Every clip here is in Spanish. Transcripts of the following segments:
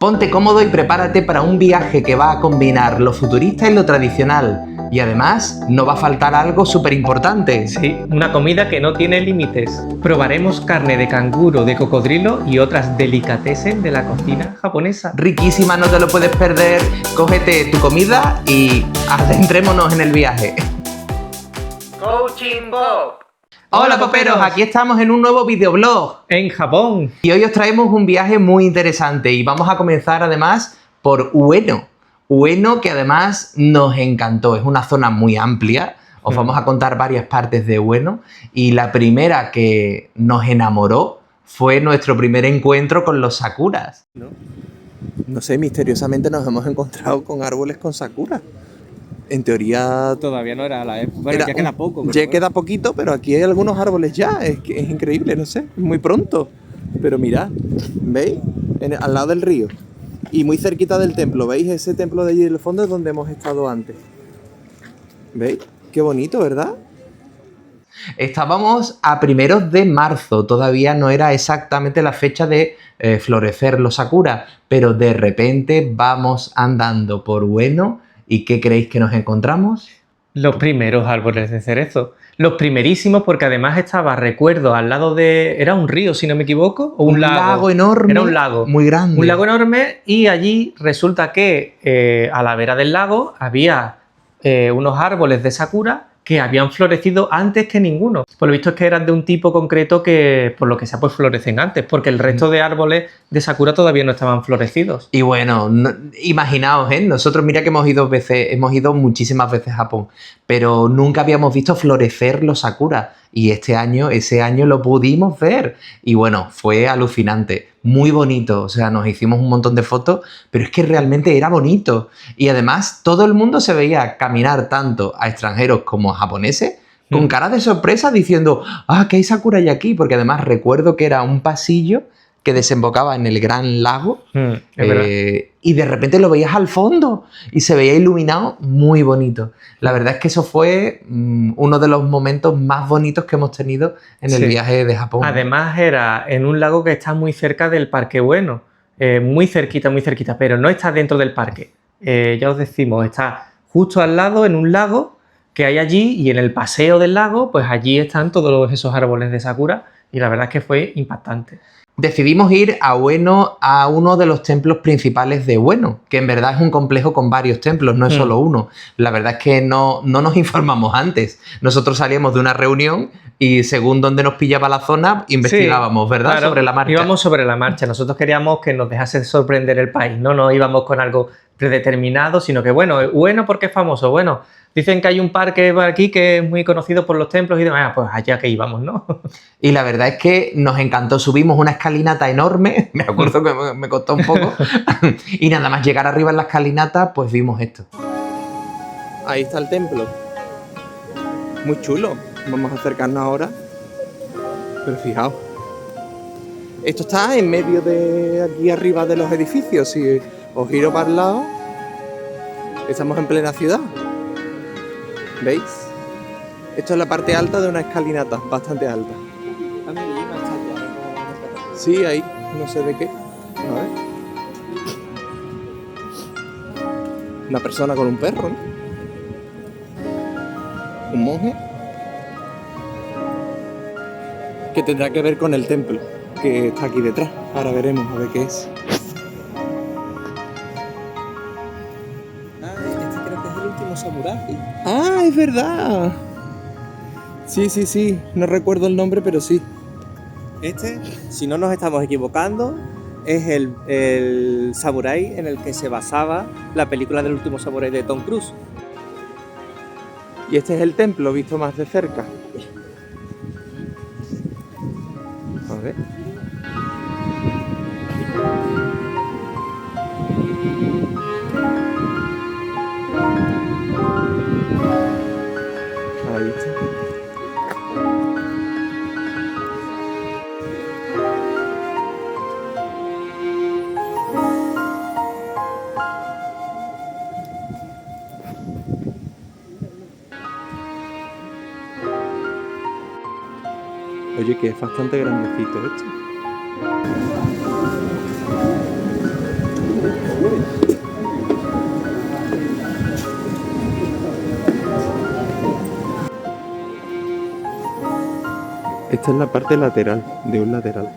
Ponte cómodo y prepárate para un viaje que va a combinar lo futurista y lo tradicional. Y además, no va a faltar algo súper importante. Sí, una comida que no tiene límites. Probaremos carne de canguro, de cocodrilo y otras delicatessen de la cocina japonesa. Riquísima, no te lo puedes perder. Cógete tu comida y adentrémonos en el viaje. Coaching Pop. Hola poperos, aquí estamos en un nuevo videoblog. En Japón. Y hoy os traemos un viaje muy interesante y vamos a comenzar además por Ueno. Ueno, que además nos encantó, es una zona muy amplia. Os vamos a contar varias partes de Ueno y la primera que nos enamoró fue nuestro primer encuentro con los sakuras. No sé, misteriosamente nos hemos encontrado con árboles con sakura. En teoría Todavía no era la época. Bueno, ya queda poco. Ya queda poquito, pero aquí hay algunos árboles ya. Es increíble, no sé, es muy pronto. Pero mirad, ¿veis? Al lado del río. Y muy cerquita del templo, ¿veis? Ese templo de allí en el fondo es donde hemos estado antes. ¿Veis? Qué bonito, ¿verdad? Estábamos a primeros de marzo, todavía no era exactamente la fecha de florecer los sakura, pero de repente vamos andando por Ueno y ¿qué creéis que nos encontramos? Los primeros árboles de cerezo. Los primerísimos porque además estaba, recuerdo, al lado de... ¿Era un río, si no me equivoco? ¿O un lago? Un lago enorme. Era un lago. Muy grande. Un lago enorme y allí resulta que a la vera del lago había unos árboles de sakura que habían florecido antes que ninguno. Por lo visto es que eran de un tipo concreto que, por lo que sea, pues florecen antes, porque el resto de árboles de sakura todavía no estaban florecidos. Y bueno, imaginaos, nosotros mira que hemos ido muchísimas veces a Japón, pero nunca habíamos visto florecer los sakura. Y ese año lo pudimos ver. Y bueno, fue alucinante, muy bonito. O sea, nos hicimos un montón de fotos, pero es que realmente era bonito. Y además, todo el mundo se veía caminar tanto a extranjeros como a japoneses con cara de sorpresa diciendo, ¿qué hay sakura hay aquí? Porque además recuerdo que era un pasillo que desembocaba en el gran lago y de repente lo veías al fondo y se veía iluminado muy bonito. La verdad es que eso fue uno de los momentos más bonitos que hemos tenido en el viaje de Japón. Además era en un lago que está muy cerca del Parque Ueno, muy cerquita, pero no está dentro del parque. Ya os decimos, está justo al lado en un lago que hay allí y en el paseo del lago, pues allí están todos esos árboles de sakura y la verdad es que fue impactante. Decidimos ir a Ueno, a uno de los templos principales de Ueno, que en verdad es un complejo con varios templos, no es solo uno. La verdad es que no nos informamos antes. Nosotros salíamos de una reunión y según donde nos pillaba la zona, investigábamos, ¿verdad? Claro, sobre la marcha. Íbamos sobre la marcha. Nosotros queríamos que nos dejase sorprender el país, no íbamos con algo predeterminado, sino que, bueno, ¿por qué es famoso? Bueno, dicen que hay un parque por aquí que es muy conocido por los templos y demás, pues allá que íbamos, ¿no? Y la verdad es que nos encantó. Subimos una escalinata enorme, me acuerdo que me costó un poco, y nada más llegar arriba en la escalinata, pues vimos esto. Ahí está el templo. Muy chulo. Vamos a acercarnos ahora. Pero fijaos. Esto está en medio de aquí arriba de los edificios. Si os giro para el lado, estamos en plena ciudad. ¿Veis? Esto es la parte alta de una escalinata, bastante alta. Sí, ahí, no sé de qué. A ver. Una persona con un perro, ¿no? Un monje. Que tendrá que ver con el templo que está aquí detrás. Ahora veremos a ver qué es. Este creo que es el último samurái. ¡Ah, es verdad! Sí. No recuerdo el nombre, pero sí. Este, si no nos estamos equivocando, es el samurái en el que se basaba la película del último samurái de Tom Cruise. Y este es el templo visto más de cerca. A ver. Ahí está. Oye, que es bastante grandecito esto. Esta es la parte lateral, de un lateral.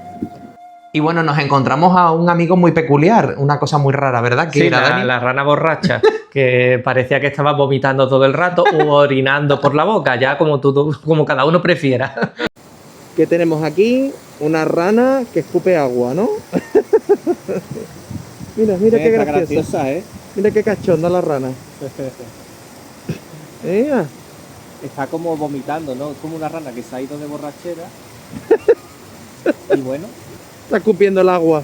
Y bueno, nos encontramos a un amigo muy peculiar, una cosa muy rara, ¿verdad? ¿Qué Sí, era, Dani? la rana borracha, que parecía que estaba vomitando todo el rato o orinando por la boca, ya como cada uno prefiera. ¿Qué tenemos aquí? Una rana que escupe agua, ¿no? mira qué graciosa, Mira qué cachonda la rana. Mira. Está como vomitando, ¿no? Es como una rana que se ha ido de borrachera. Y bueno. Está escupiendo el agua.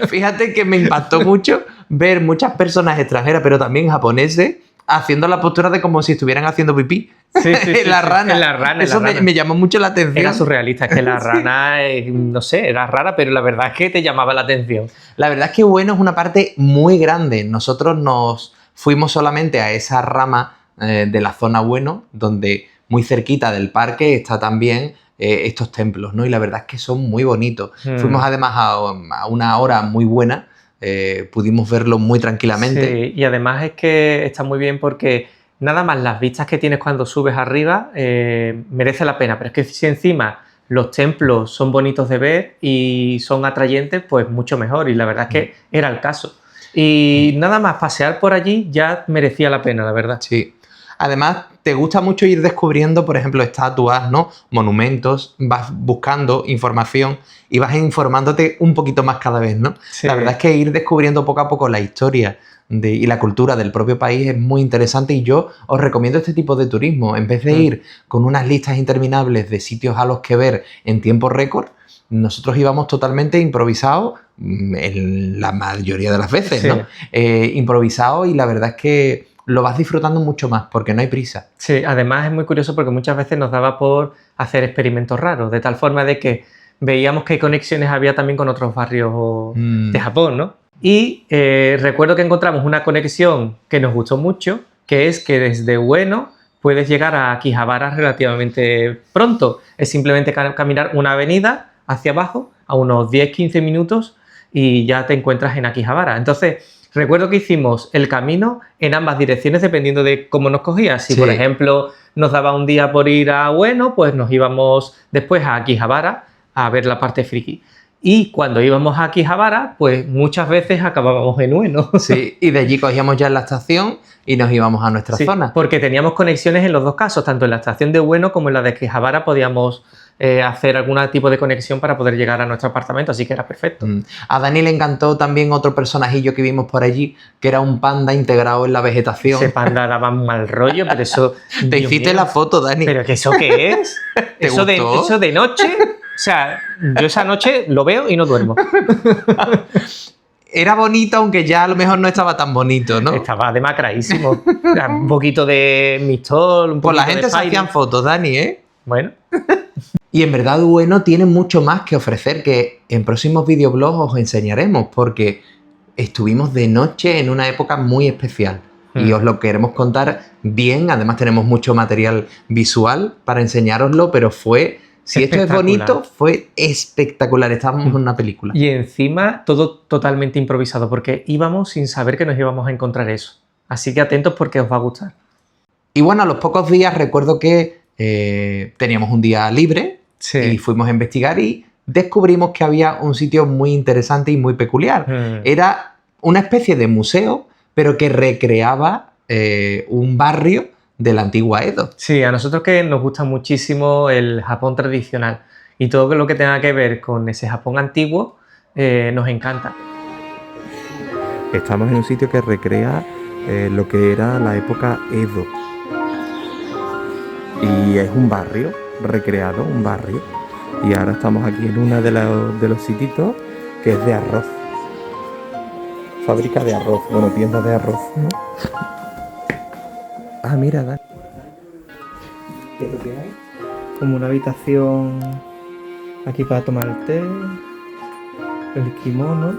Fíjate que me impactó mucho ver muchas personas extranjeras, pero también japoneses, haciendo la postura de como si estuvieran haciendo pipí. Sí, En la rana. En la rana. Eso me llamó mucho la atención. Era surrealista, es que la rana, no sé, era rara, pero la verdad es que te llamaba la atención. La verdad es que Ueno es una parte muy grande. Nosotros nos fuimos solamente a esa rama de la zona Ueno, donde muy cerquita del parque está también estos templos, ¿no? Y la verdad es que son muy bonitos. Fuimos además a una hora muy buena, pudimos verlo muy tranquilamente. Sí, y además es que está muy bien porque nada más las vistas que tienes cuando subes arriba merece la pena, pero es que si encima los templos son bonitos de ver y son atrayentes, pues mucho mejor, y la verdad es que era el caso. Y nada más pasear por allí ya merecía la pena, la verdad. Sí. Además, te gusta mucho ir descubriendo, por ejemplo, estatuas, ¿no? Monumentos, vas buscando información y vas informándote un poquito más cada vez, ¿no? Sí. La verdad es que ir descubriendo poco a poco la historia y la cultura del propio país es muy interesante, y yo os recomiendo este tipo de turismo. En vez de ir con unas listas interminables de sitios a los que ver en tiempo récord, nosotros íbamos totalmente improvisados, en la mayoría de las veces, ¿no? Improvisados, y la verdad es que lo vas disfrutando mucho más porque no hay prisa. Sí, además es muy curioso porque muchas veces nos daba por hacer experimentos raros, de tal forma de que veíamos qué conexiones había también con otros barrios de Japón, ¿no? Y recuerdo que encontramos una conexión que nos gustó mucho, que es que desde Ueno puedes llegar a Akihabara relativamente pronto. Es simplemente caminar una avenida hacia abajo a unos 10-15 minutos y ya te encuentras en Akihabara. Entonces, recuerdo que hicimos el camino en ambas direcciones dependiendo de cómo nos cogía. Si, por ejemplo, nos daba un día por ir a Ueno, pues nos íbamos después a Akihabara a ver la parte friki. Y cuando íbamos a Akihabara, pues muchas veces acabábamos en Ueno. Sí, y de allí cogíamos ya en la estación y nos íbamos a nuestra zona. Porque teníamos conexiones en los dos casos, tanto en la estación de Ueno como en la de Akihabara podíamos hacer algún tipo de conexión para poder llegar a nuestro apartamento, así que era perfecto. A Dani le encantó también otro personajillo que vimos por allí, que era un panda integrado en la vegetación. Ese panda daba un mal rollo, pero eso... Te hiciste la foto, Dani. ¿Pero que eso qué es? ¿Te eso gustó? de noche... O sea, yo esa noche lo veo y no duermo. Era bonito, aunque ya a lo mejor no estaba tan bonito, ¿no? Estaba demacradísimo. Un poquito de Mistol, un poquito Pues la de gente se Fairy. hacían fotos, Dani, ¿eh? Bueno. Y en verdad Ueno tiene mucho más que ofrecer, que en próximos videoblogs os enseñaremos, porque estuvimos de noche en una época muy especial. Y os lo queremos contar bien. Además tenemos mucho material visual para enseñároslo, pero fue... Si esto es bonito, fue espectacular. Estábamos en una película. Y encima todo totalmente improvisado, porque íbamos sin saber que nos íbamos a encontrar eso. Así que atentos porque os va a gustar. Y bueno, a los pocos días recuerdo que teníamos un día libre y fuimos a investigar y descubrimos que había un sitio muy interesante y muy peculiar. Era una especie de museo, pero que recreaba un barrio de la antigua Edo. Sí, a nosotros que nos gusta muchísimo el Japón tradicional y todo lo que tenga que ver con ese Japón antiguo nos encanta. Estamos en un sitio que recrea lo que era la época Edo. Y es un barrio, recreado, un barrio. Y ahora estamos aquí en uno de los sitios que es de arroz. Fábrica de arroz, bueno, tienda de arroz, ¿no? Ah, mira, Dani. ¿Qué es lo que hay? Como una habitación aquí para tomar el té, el kimono.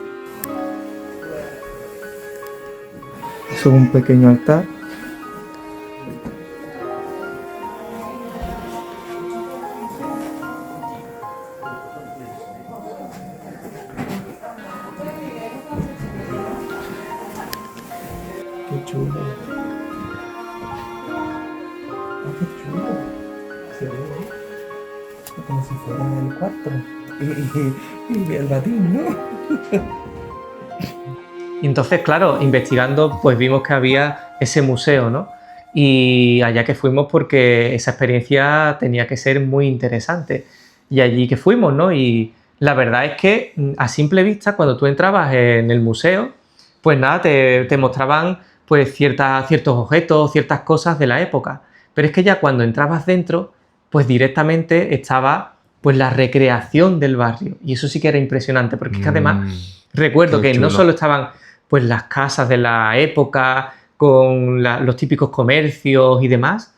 Eso es un pequeño altar. Qué chulo. Se ve, ¿no? Como si fuera el cuarto. Y el batín, ¿no? Y entonces, claro, investigando, pues vimos que había ese museo, ¿no? Y allá que fuimos porque esa experiencia tenía que ser muy interesante. Y allí que fuimos, ¿no? Y la verdad es que a simple vista, cuando tú entrabas en el museo, pues nada, te mostraban pues ciertos objetos, ciertas cosas de la época. Pero es que ya cuando entrabas dentro, pues directamente estaba pues la recreación del barrio. Y eso sí que era impresionante, porque es que además recuerdo que no solo estaban pues las casas de la época, con los típicos comercios y demás,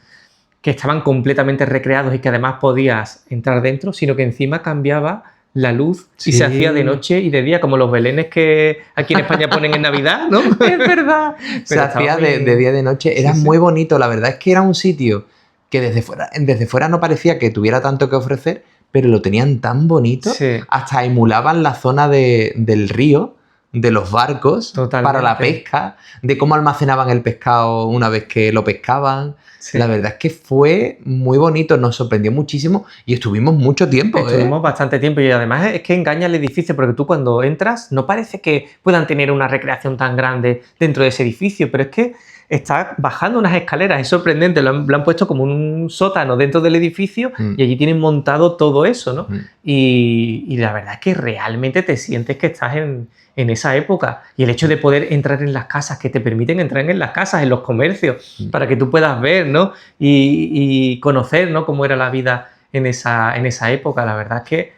que estaban completamente recreados y que además podías entrar dentro, sino que encima cambiaba la luz y se hacía de noche y de día, como los belenes que aquí en España ponen en Navidad, ¿no? Es verdad. Se hacía de día y de noche. Era muy bonito. La verdad es que era un sitio que desde fuera no parecía que tuviera tanto que ofrecer, pero lo tenían tan bonito. Sí. Hasta emulaban la zona del río, de los barcos, para la pesca, de cómo almacenaban el pescado una vez que lo pescaban. Sí. La verdad es que fue muy bonito, nos sorprendió muchísimo y estuvimos mucho tiempo. Estuvimos bastante tiempo y además es que engaña el edificio porque tú cuando entras no parece que puedan tener una recreación tan grande dentro de ese edificio, pero es que está bajando unas escaleras, es sorprendente, lo han puesto como un sótano dentro del edificio y allí tienen montado todo eso, ¿no? Y la verdad es que realmente te sientes que estás en esa época, y el hecho de poder entrar en las casas, que te permiten entrar en las casas, en los comercios, para que tú puedas ver, ¿no? Y conocer, ¿no?, cómo era la vida en esa época. La verdad es que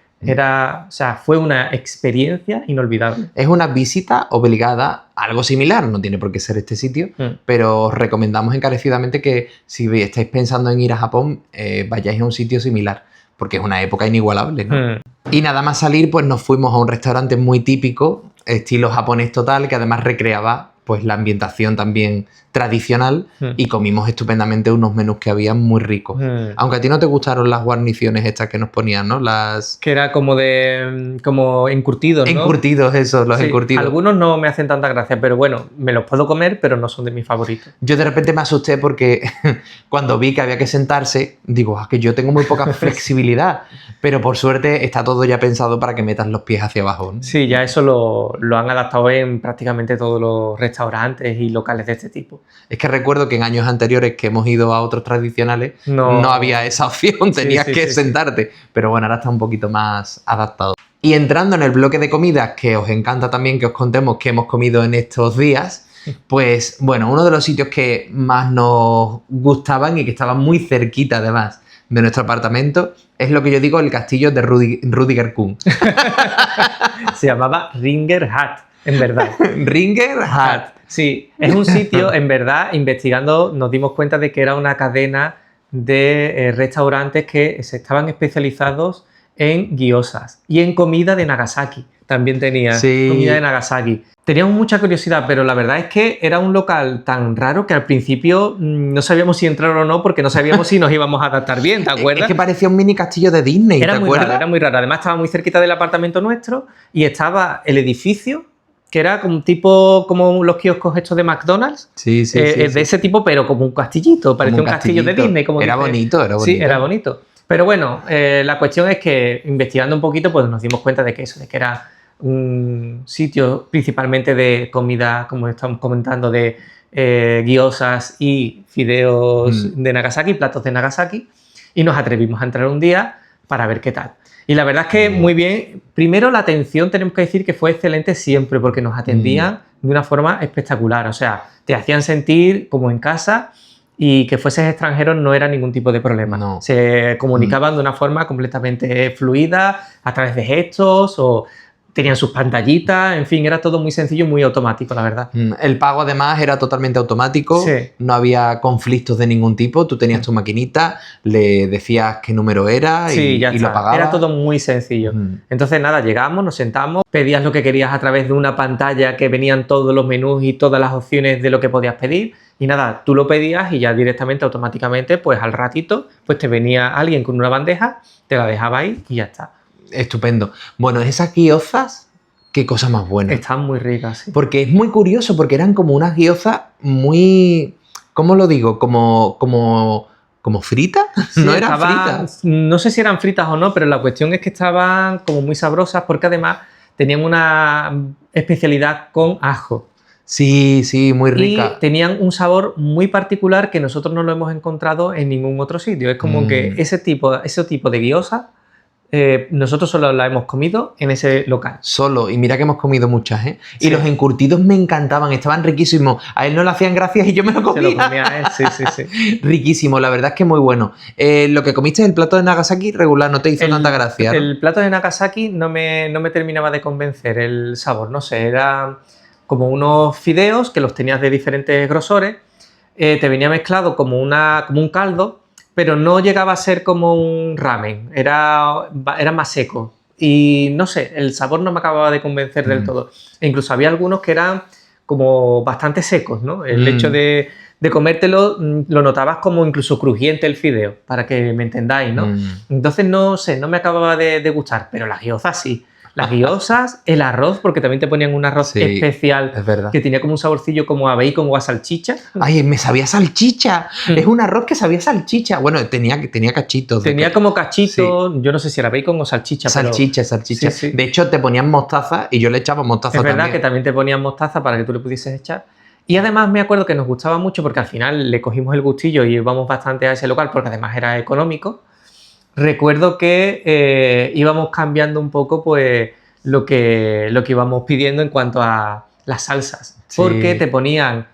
fue una experiencia inolvidable. Es una visita obligada, algo similar, no tiene por qué ser este sitio, pero os recomendamos encarecidamente que si estáis pensando en ir a Japón, vayáis a un sitio similar, porque es una época inigualable, ¿no? Y nada más salir, pues nos fuimos a un restaurante muy típico, estilo japonés total, que además recreaba pues la ambientación también tradicional y comimos estupendamente unos menús que había muy ricos. Aunque a ti no te gustaron las guarniciones estas que nos ponían, ¿no? Que era como encurtidos, ¿no? Encurtidos, eso, los encurtidos. Algunos no me hacen tanta gracia, pero bueno, me los puedo comer, pero no son de mis favoritos. Yo de repente me asusté porque cuando vi que había que sentarse, digo, que yo tengo muy poca flexibilidad, pero por suerte está todo ya pensado para que metas los pies hacia abajo, ¿no? Sí, ya eso lo han adaptado en prácticamente todos los restaurantes y locales de este tipo. Es que recuerdo que en años anteriores que hemos ido a otros tradicionales no había esa opción, tenías que sentarte. Pero bueno, ahora está un poquito más adaptado. Y entrando en el bloque de comidas, que os encanta también que os contemos qué hemos comido en estos días, pues bueno, uno de los sitios que más nos gustaban y que estaba muy cerquita además de nuestro apartamento es lo que yo digo el castillo de Rudiger Kun. Se llamaba Ringer Hut, en verdad. Ringer Hut. Sí, es un sitio, en verdad, investigando nos dimos cuenta de que era una cadena de restaurantes que estaban especializados en gyozas y en comida de Nagasaki. También tenía comida de Nagasaki. Teníamos mucha curiosidad, pero la verdad es que era un local tan raro que al principio no sabíamos si entrar o no, porque no sabíamos si nos íbamos a adaptar bien, ¿te acuerdas? Es que parecía un mini castillo de Disney, ¿te acuerdas? Era muy raro. Además estaba muy cerquita del apartamento nuestro y estaba el edificio, que era como los kioscos estos de McDonald's. Sí. De ese tipo, pero como un castillito, parecía un castillo de Disney. Era bonito. Sí, era bonito. Pero bueno, la cuestión es que investigando un poquito, pues nos dimos cuenta de que era un sitio principalmente de comida, como estamos comentando, de gyozas y fideos de Nagasaki, platos de Nagasaki, y nos atrevimos a entrar un día para ver qué tal. Y la verdad es que muy bien. Primero, la atención tenemos que decir que fue excelente siempre, porque nos atendían de una forma espectacular. O sea, te hacían sentir como en casa y que fueses extranjero no era ningún tipo de problema. No. Se comunicaban de una forma completamente fluida, a través de gestos o tenían sus pantallitas, en fin, era todo muy sencillo y muy automático, la verdad. El pago además era totalmente automático, no había conflictos de ningún tipo, tú tenías tu maquinita, le decías qué número era y lo pagabas. Era todo muy sencillo. Entonces nada, llegamos, nos sentamos, pedías lo que querías a través de una pantalla que venían todos los menús y todas las opciones de lo que podías pedir. Y nada, tú lo pedías y ya directamente, automáticamente, pues al ratito, pues te venía alguien con una bandeja, te la dejaba ahí y ya está. Estupendo. Bueno, esas gyozas, qué cosa más buena. Están muy ricas, sí. Porque es muy curioso, porque eran como unas gyozas muy... ¿Cómo lo digo? Como ¿Como frita? Sí, No eran estaban- fritas. No sé si eran fritas o no, pero la cuestión es que estaban como muy sabrosas porque además tenían una especialidad con ajo. Sí, sí, muy Y rica. tenían un sabor muy particular que nosotros no lo hemos encontrado en ningún otro sitio. Es como que ese tipo de guiosa nosotros solo la hemos comido en ese local. Solo, y mira que hemos comido muchas, ¿eh? Y Sí. los encurtidos me encantaban, estaban riquísimos. A él no le hacían gracias y yo me lo Se comía. lo comía él, sí, sí, sí. Riquísimo, la verdad es que muy bueno. Lo que comiste es el plato de Nagasaki regular, no te hizo tanta gracia, ¿no? El plato de Nagasaki no me terminaba de convencer el sabor, no sé, era como unos fideos que los tenías de diferentes grosores, te venía mezclado como un caldo, pero no llegaba a ser como un ramen, era más seco. Y no sé, el sabor no me acababa de convencer del todo. E incluso había algunos que eran como bastante secos, ¿no? El hecho de comértelo lo notabas como incluso crujiente el fideo, para que me entendáis, ¿no? Entonces no sé, no me acababa de gustar, pero las gyozas sí. Las gyozas, el arroz, porque también te ponían un arroz Sí, especial es verdad. que tenía como un saborcillo como a bacon o a salchicha. Ay, me sabía salchicha. Es un arroz que sabía salchicha. Bueno, tenía cachitos. Tenía como cachito, yo no sé si era bacon o salchicha. Salchicha, salchicha. Sí, sí. De hecho, te ponían mostaza y yo le echaba mostaza Es verdad también. que también te ponían mostaza para que tú le pudieses echar. Y además me acuerdo que nos gustaba mucho porque al final le cogimos el gustillo y íbamos bastante a ese local porque además era económico. Recuerdo que íbamos cambiando un poco pues lo que íbamos pidiendo en cuanto a las salsas. Sí. Porque te ponían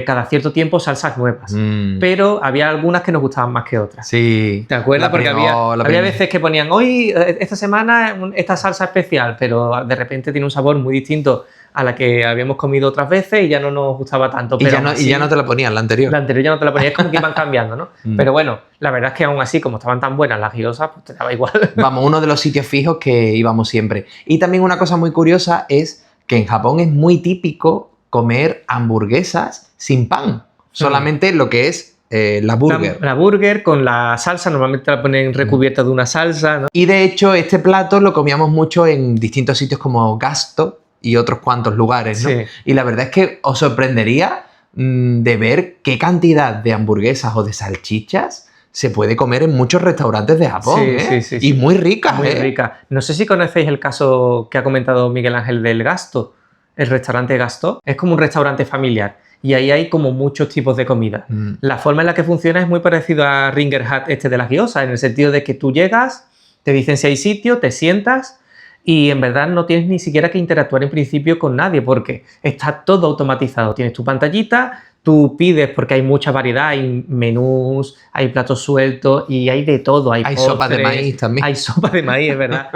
cada cierto tiempo salsas nuevas. Mm, Pero había algunas que nos gustaban más que otras. sí. ¿Te acuerdas? La Porque primó, la había primó. veces que ponían hoy, esta semana, esta salsa especial, pero de repente tiene un sabor muy distinto a la que habíamos comido otras veces y ya no nos gustaba tanto. Y Pero ya, no, aún y así, ya no te la ponían, la anterior. la anterior ya no te la ponías, es como que iban cambiando, ¿no? Mm. Pero bueno, la verdad es que aún así, como estaban tan buenas las gyozas, pues te daba igual. Vamos, uno de los sitios fijos que íbamos siempre. Y también una cosa muy curiosa es que en Japón es muy típico comer hamburguesas sin pan. Solamente lo que es la burger. La burger con la salsa, normalmente la ponen recubierta de una salsa, ¿no? Y de hecho, este plato lo comíamos mucho en distintos sitios como Gasto y otros cuantos lugares, ¿no? Sí. Y la verdad es que os sorprendería de ver qué cantidad de hamburguesas o de salchichas se puede comer en muchos restaurantes de Japón, Sí, ¿eh? sí, sí, Y sí. muy ricas, Muy ¿eh? rica. No sé si conocéis el caso que ha comentado Miguel Ángel del Gasto, el restaurante Gasto. Es como un restaurante familiar y ahí hay como muchos tipos de comida. Mm. La forma en la que funciona es muy parecido a Ringer Hut de las gyozas, en el sentido de que tú llegas, te dicen si hay sitio, te sientas y en verdad no tienes ni siquiera que interactuar en principio con nadie porque está todo automatizado. Tienes tu pantallita, tú pides porque hay mucha variedad, hay menús, hay platos sueltos y hay de todo. Hay sopa de postres, maíz también. Hay sopa de maíz, es verdad.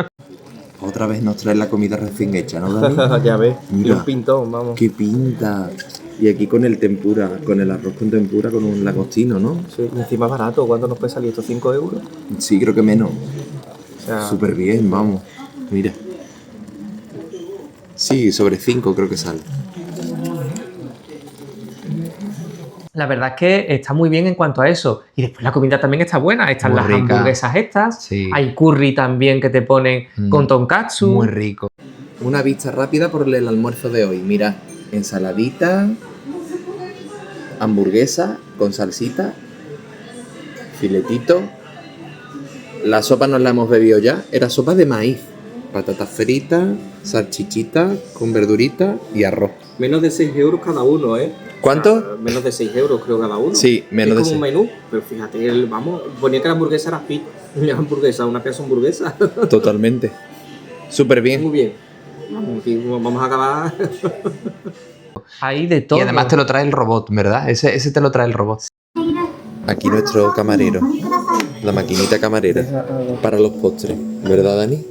Otra vez nos trae la comida recién hecha, ¿no, Dani? Ya ves, Mira. un pintón, vamos. ¡Qué pinta! Y aquí con el tempura, con el arroz con tempura, con un lagostino, ¿no? Sí, y encima barato, ¿cuánto nos puede salir esto? ¿5 euros? Sí, creo que menos. O sea, Súper bien, vamos. Mira. Sí, sobre 5 creo que sale. La verdad es que está muy bien en cuanto a eso. Y después la comida también está buena. Están Muy las rica. hamburguesas estas. Sí. Hay curry también que te ponen con tonkatsu. Muy rico. Una vista rápida por el almuerzo de hoy. Mira, ensaladita, hamburguesa con salsita, filetito. La sopa nos la hemos bebido ya. Era sopa de maíz. Patatas fritas, salchichita con verdurita y arroz. menos de 6 euros cada uno, ¿eh? ¿Cuánto? O sea, menos de 6 euros creo cada uno. Sí, menos de es como 6. un menú, pero fíjate, vamos, ponía que la hamburguesa era fit. Una hamburguesa, una pedazo de hamburguesa. Totalmente. Súper bien. Muy bien. Vamos a acabar. Hay de todo. Y además te lo trae el robot, ¿verdad? Ese te lo trae el robot. Aquí nuestro camarero. La maquinita camarera. Para los postres. ¿Verdad, Dani?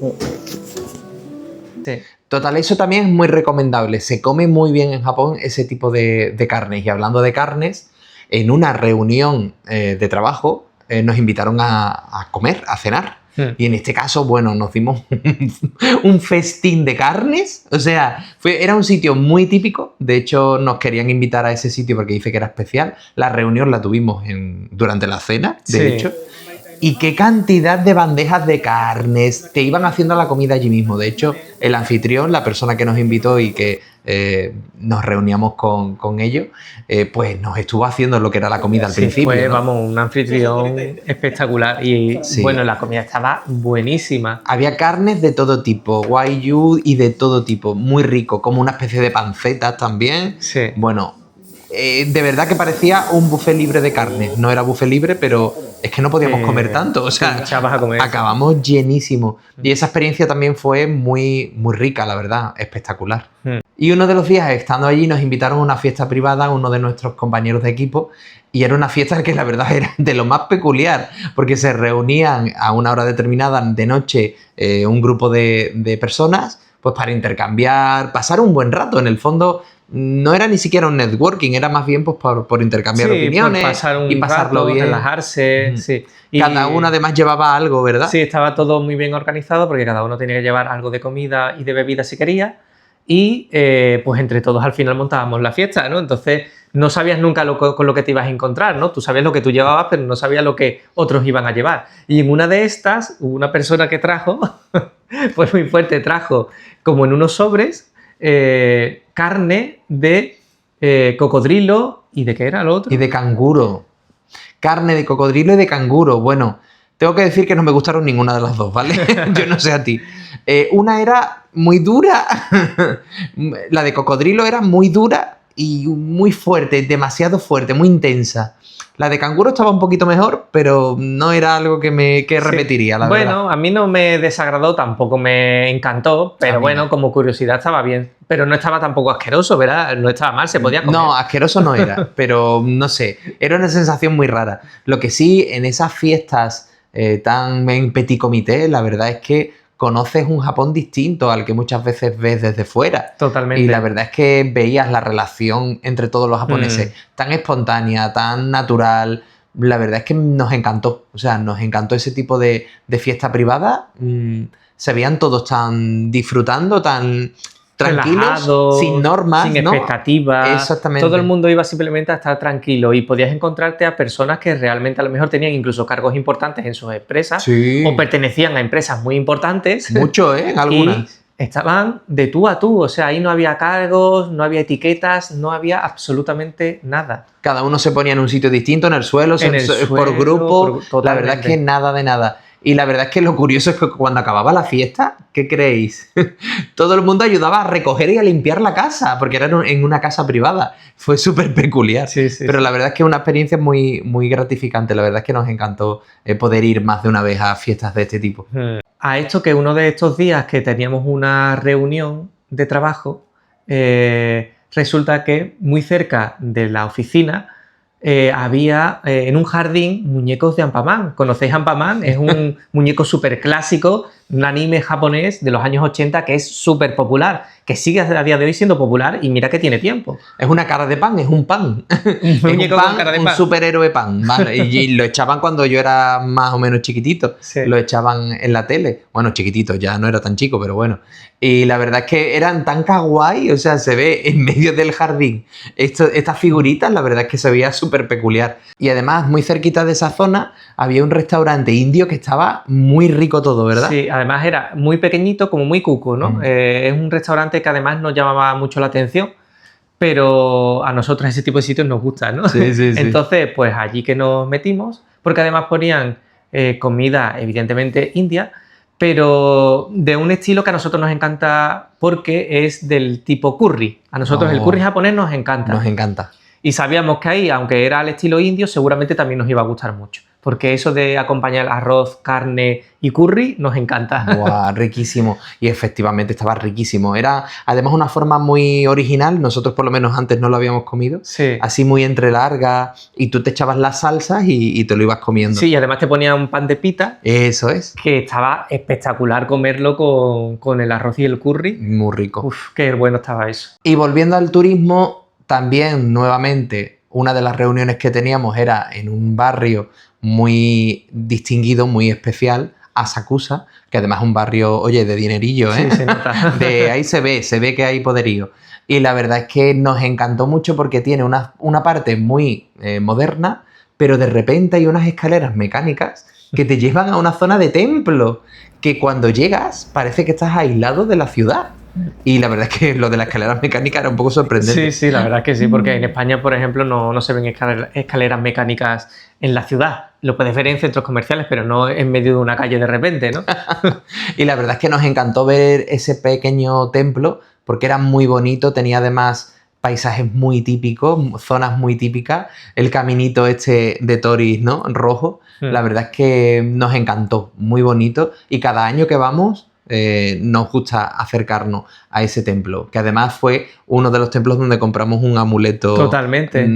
Sí. Total, eso también es muy recomendable. Se come muy bien en Japón ese tipo de carnes. Y hablando de carnes, en una reunión de trabajo nos invitaron a comer, a cenar. Y en este caso, bueno, nos dimos un festín de carnes. O sea, era un sitio muy típico. De hecho, nos querían invitar a ese sitio porque dice que era especial. La reunión la tuvimos durante la cena, de Sí. hecho. Y qué cantidad de bandejas de carnes te iban haciendo la comida allí mismo. De hecho, el anfitrión, la persona que nos invitó y que nos reuníamos con ellos, pues nos estuvo haciendo lo que era la comida al Sí, principio. fue, ¿no? vamos, un anfitrión espectacular y Sí. bueno, la comida estaba buenísima. Había carnes de todo tipo, wagyu y de todo tipo, muy rico, como una especie de pancetas también. Sí. Bueno, de verdad que parecía un buffet libre de carnes. No era buffet libre, pero es que no podíamos comer tanto. O sea, te echabas a comer. acabamos llenísimos. Y esa experiencia también fue muy, muy rica, la verdad, espectacular. Y uno de los días, estando allí, nos invitaron a una fiesta privada, uno de nuestros compañeros de equipo, y era una fiesta que la verdad era de lo más peculiar, porque se reunían a una hora determinada de noche un grupo de personas, pues para intercambiar, pasar un buen rato. En el fondo, no era ni siquiera un networking, era más bien pues por intercambiar opiniones por pasar un y pasarlo rato, bien. relajarse, sí. Y Cada uno además llevaba algo, ¿verdad? sí, estaba todo muy bien organizado porque cada uno tenía que llevar algo de comida y de bebida si quería y pues entre todos al final montábamos la fiesta, ¿no? Entonces no sabías nunca con lo que te ibas a encontrar, ¿no? Tú sabías lo que tú llevabas, pero no sabías lo que otros iban a llevar. Y en una de estas, hubo una persona que trajo, pues muy fuerte, trajo como en unos sobres carne de cocodrilo y ¿de qué era lo otro? Y de canguro. Carne de cocodrilo y de canguro. Bueno, tengo que decir que no me gustaron ninguna de las dos, ¿vale? Yo no sé a ti. Una era muy dura. La de cocodrilo era muy dura y muy fuerte, demasiado fuerte, muy intensa. La de canguro estaba un poquito mejor, pero no era algo que repetiría, la verdad. Bueno, a mí no me desagradó, tampoco me encantó, pero bueno, no. como curiosidad estaba bien. Pero no estaba tampoco asqueroso, ¿verdad? No estaba mal, se podía comer. No, asqueroso no era, pero no sé, era una sensación muy rara. Lo que sí, en esas fiestas tan en petit comité, la verdad es que conoces un Japón distinto al que muchas veces ves desde fuera. Totalmente. Y la verdad es que veías la relación entre todos los japoneses tan espontánea, tan natural. La verdad es que nos encantó. O sea, nos encantó ese tipo de fiesta privada. Se veían todos tan disfrutando, tan tranquilos, Relajados, sin normas, sin ¿no? expectativas. Exactamente. Todo el mundo iba simplemente a estar tranquilo y podías encontrarte a personas que realmente a lo mejor tenían incluso cargos importantes en sus empresas Sí. o pertenecían a empresas muy importantes. Mucho, ¿eh? En algunas. Y estaban de tú a tú, o sea, ahí no había cargos, no había etiquetas, no había absolutamente nada. Cada uno se ponía en un sitio distinto, en el suelo, En el por suelo, grupo. La totalmente. verdad es que nada de nada. Y la verdad es que lo curioso es que cuando acababa la fiesta, ¿qué creéis? Todo el mundo ayudaba a recoger y a limpiar la casa, porque era en una casa privada. Fue súper peculiar. Sí, sí, Pero sí. la verdad es que es una experiencia muy, muy gratificante. La verdad es que nos encantó poder ir más de una vez a fiestas de este tipo. A esto que uno de estos días que teníamos una reunión de trabajo, resulta que muy cerca de la oficina había en un jardín muñecos de Ampaman. ¿Conocéis Ampaman? Es un muñeco súper clásico, un anime japonés de los años 80 que es súper popular, que sigue a día de hoy siendo popular y mira que tiene tiempo. Es una cara de pan, es un pan. Es un muñeco pan, con cara de un pan. superhéroe pan. ¿Vale? Y lo echaban cuando yo era más o menos chiquitito. Sí. Lo echaban en la tele. Bueno, chiquitito, ya no era tan chico, pero bueno. Y la verdad es que eran tan kawaii, o sea, se ve en medio del jardín estas figuritas, la verdad es que se veía súper peculiar. Y además, muy cerquita de esa zona, había un restaurante indio que estaba muy rico todo, ¿verdad? Sí, además era muy pequeñito, como muy cuco, ¿no? Es un restaurante que además nos llamaba mucho la atención, pero a nosotros ese tipo de sitios nos gusta, ¿no? Sí, sí, sí. Entonces, pues allí que nos metimos, porque además ponían comida, evidentemente, india, pero de un estilo que a nosotros nos encanta porque es del tipo curry. A nosotros el curry japonés nos encanta. Nos encanta. Y sabíamos que ahí, aunque era al estilo indio, seguramente también nos iba a gustar mucho. Porque eso de acompañar arroz, carne y curry nos encanta. Buah, riquísimo. Y efectivamente estaba riquísimo. Era además una forma muy original. Nosotros por lo menos antes no lo habíamos comido. Sí. Así muy entre larga. Y tú te echabas las salsas y te lo ibas comiendo. Sí, y además te ponía un pan de pita Eso es. que estaba espectacular comerlo con el arroz y el curry. Muy rico. Uf, qué bueno estaba eso. Y volviendo al turismo, también nuevamente una de las reuniones que teníamos era en un barrio muy distinguido, muy especial, Asakusa, que además es un barrio, oye, de dinerillo, ¿eh? Sí, se nota. De ahí se ve que hay poderío. Y la verdad es que nos encantó mucho porque tiene una parte muy moderna, pero de repente hay unas escaleras mecánicas que te llevan a una zona de templo, que cuando llegas parece que estás aislado de la ciudad. Y la verdad es que lo de las escaleras mecánicas era un poco sorprendente. Sí, la verdad es que sí, porque en España, por ejemplo, no se ven escaleras mecánicas en la ciudad. Lo puedes ver en centros comerciales, pero no en medio de una calle de repente, ¿no? Y la verdad es que nos encantó ver ese pequeño templo, porque era muy bonito, tenía además paisajes muy típicos, zonas muy típicas, el caminito este de Toris, ¿no? Rojo. La verdad es que nos encantó, muy bonito, y cada año que vamos nos gusta acercarnos a ese templo, que además fue uno de los templos donde compramos un amuleto. Totalmente.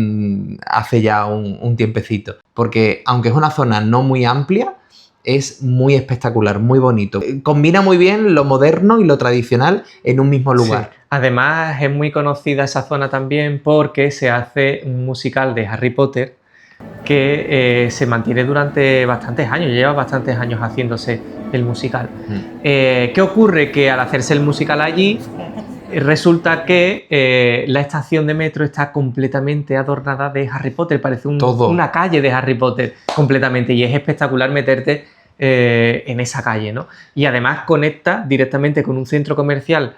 Hace ya un tiempecito, porque aunque es una zona no muy amplia, es muy espectacular, muy bonito. Combina muy bien lo moderno y lo tradicional en un mismo lugar. Sí. Además es muy conocida esa zona también porque se hace un musical de Harry Potter que se mantiene durante bastantes años, lleva bastantes años haciéndose el musical. ¿Qué ocurre? Que al hacerse el musical allí, resulta que la estación de metro está completamente adornada de Harry Potter, parece una calle de Harry Potter completamente, y es espectacular meterte en esa calle, ¿no? Y además conecta directamente con un centro comercial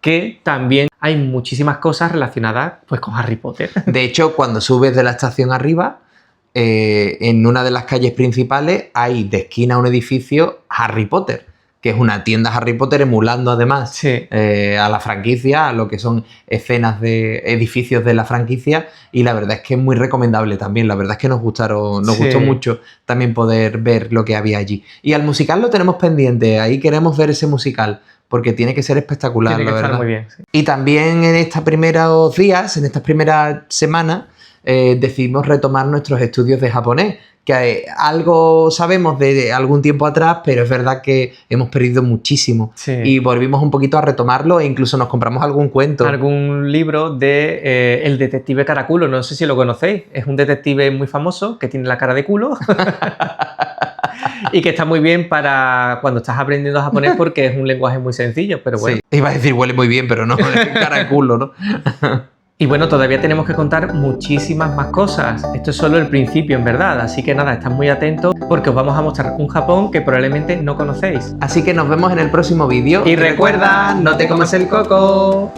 que también hay muchísimas cosas relacionadas pues con Harry Potter. De hecho, cuando subes de la estación arriba, en una de las calles principales hay de esquina a un edificio Harry Potter, que es una tienda Harry Potter emulando además a la franquicia, a lo que son escenas de edificios de la franquicia, y la verdad es que es muy recomendable también. La verdad es que nos gustó mucho también poder ver lo que había allí. Y al musical lo tenemos pendiente, ahí queremos ver ese musical, porque tiene que ser espectacular, tiene que la verdad. Estar muy bien, sí. Y también en estos primeros días, en estas primeras semanas, decidimos retomar nuestros estudios de japonés, que algo sabemos de algún tiempo atrás, pero es verdad que hemos perdido muchísimo. Y volvimos un poquito a retomarlo e incluso nos compramos algún cuento. Algún libro de El detective Caraculo, no sé si lo conocéis. Es un detective muy famoso que tiene la cara de culo y que está muy bien para cuando estás aprendiendo japonés porque es un lenguaje muy sencillo, pero bueno. Sí. Iba a decir huele muy bien, pero no, es cara de culo, ¿no? Y bueno, todavía tenemos que contar muchísimas más cosas. Esto es solo el principio, en verdad. Así que nada, estad muy atentos porque os vamos a mostrar un Japón que probablemente no conocéis. Así que nos vemos en el próximo vídeo. Y recuerda, no te comas el coco.